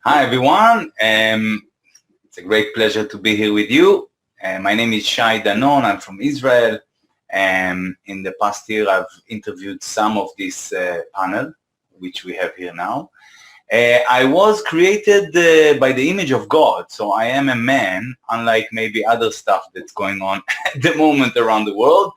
Hi everyone, it's a great pleasure to be here with you. My name is SHAI DANON, I'm from Israel. In the past year I've interviewed some of this panel, which we have here now. I was created by the image of God, so I am a man, unlike maybe other stuff that's going on at the moment around the world.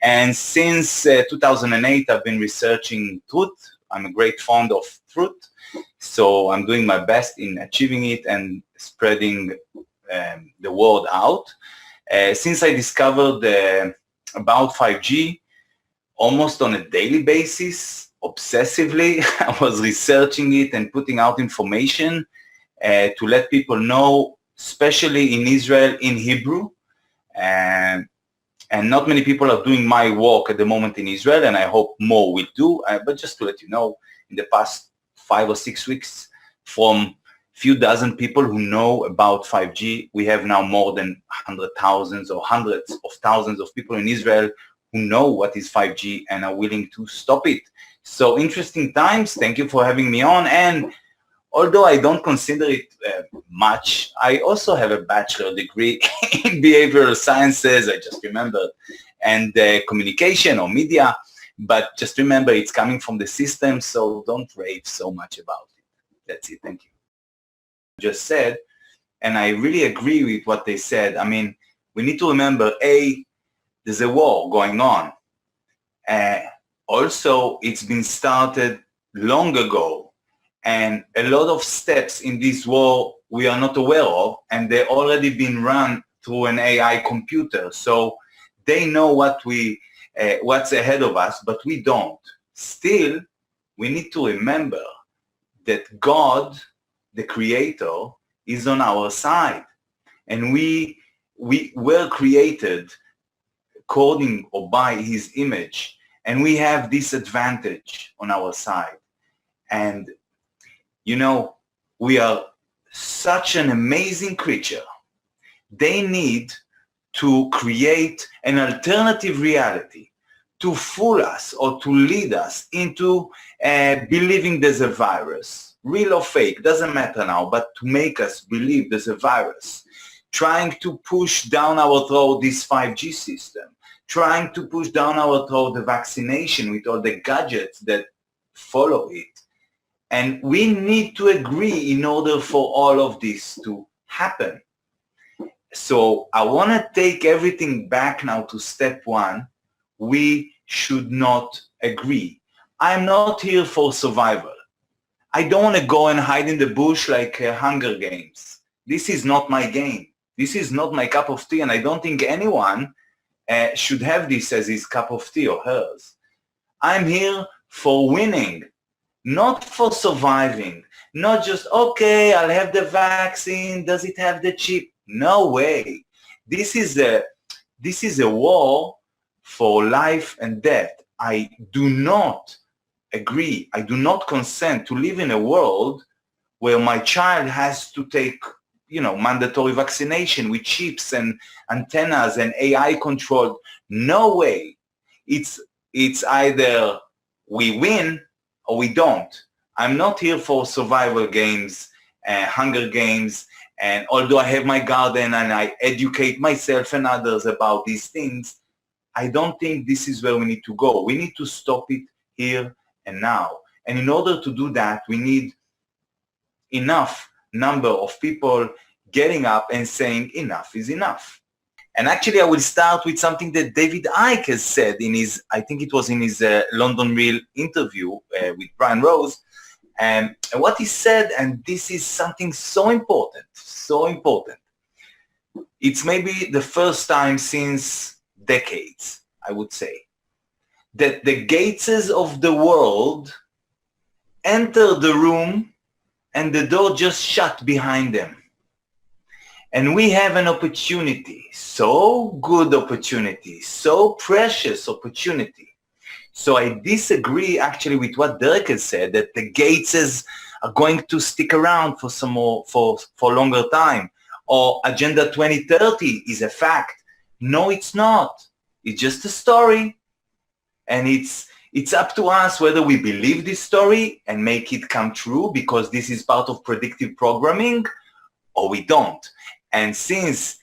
And since 2008 I've been researching truth. I'm a great fond of truth. So I'm doing my best in achieving it and spreading the word out. Since I discovered about 5G, almost on a daily basis, obsessively, I was researching it and putting out information to let people know, especially in Israel, in Hebrew. And not many people are doing my work at the moment in Israel, and I hope more will do. But just to let you know, in the past 5 or 6 weeks, from few dozen people who know about 5G, we have now more than hundreds of thousands of people in Israel who know what is 5G and are willing to stop it. So interesting times. Thank you for having me on. And although I don't consider it much, I also have a bachelor degree in behavioral sciences, I just remembered, and communication or media. But just remember, it's coming from the system, so don't rave so much about it. That's it. Thank you. Just said, and I really agree with what they said. I mean, we need to remember, there's a war going on. Also, it's been started long ago, and a lot of steps in this war we are not aware of, and they've already been run through an AI computer. So they know what's ahead of us, but we don't. Still, we need to remember that God, the Creator, is on our side. And we were created according or by His image. And we have this advantage on our side. And, you know, we are such an amazing creature. They need to create an alternative reality to fool us or to lead us into believing there's a virus. Real or fake, doesn't matter now, but to make us believe there's a virus. Trying to push down our throat this 5G system. Trying to push down our throat the vaccination with all the gadgets that follow it. And we need to agree in order for all of this to happen. So I want to take everything back now to step one. We should not agree. I'm not here for survival. I don't want to go and hide in the bush like Hunger Games. This is not my game. This is not my cup of tea, and I don't think anyone should have this as his cup of tea or hers. I'm here for winning, not for surviving. Not just, okay, I'll have the vaccine. Does it have the chip? No way. This is a war for life and death. I do not agree. I do not consent to live in a world where my child has to take, mandatory vaccination with chips and antennas and AI controlled. No way. It's either we win or we don't. I'm not here for survival games, Hunger Games, and although I have my garden and I educate myself and others about these things, I don't think this is where we need to go. We need to stop it here and now. And in order to do that, we need enough number of people getting up and saying enough is enough. And actually, I will start with something that David Icke has said in his, I think it was in his London Real interview with Brian Rose. And what he said, and this is something so important. It's maybe the first time since decades, I would say, that the Gateses of the world enter the room and the door just shut behind them. And we have an opportunity, so good opportunity, so precious opportunity. So I disagree actually with what Derek has said, that the Gateses are going to stick around for some more, for longer time, or Agenda 2030 is a fact. No, it's not. It's just a story, and it's It's up to us whether we believe this story and make it come true because this is part of predictive programming, or we don't. And since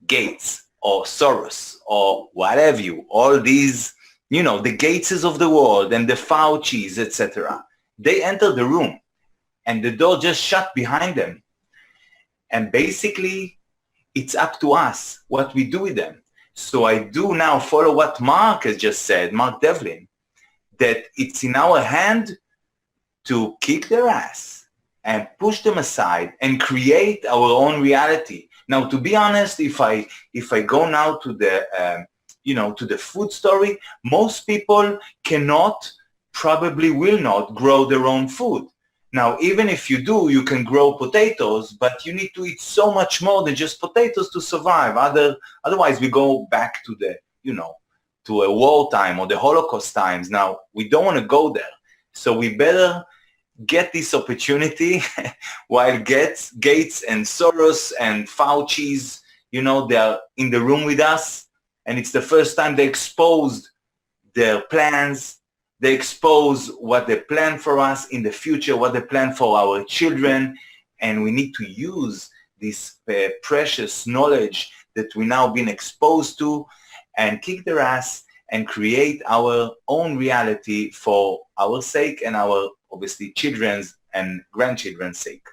Gates or Soros or what have you, all these, the Gateses of the world and the Faucis, etc., they enter the room and the door just shut behind them. And basically, it's up to us what we do with them. So I do now follow what Mark has just said, Mark Devlin, that it's in our hand to kick their ass and push them aside and create our own reality. Now, to be honest, if I go now to the to the food story, most people probably will not grow their own food. Now, even if you do, you can grow potatoes, but you need to eat so much more than just potatoes to survive. Otherwise, we go back to the to a wartime or the Holocaust times. Now, we don't want to go there. So we better get this opportunity while Gates and Soros and Fauci's, they are in the room with us. And it's the first time they exposed their plans. They expose what they plan for us in the future, what they plan for our children. And we need to use this precious knowledge that we now been exposed to and kick their ass and create our own reality for our sake and our, obviously, children's and grandchildren's sake.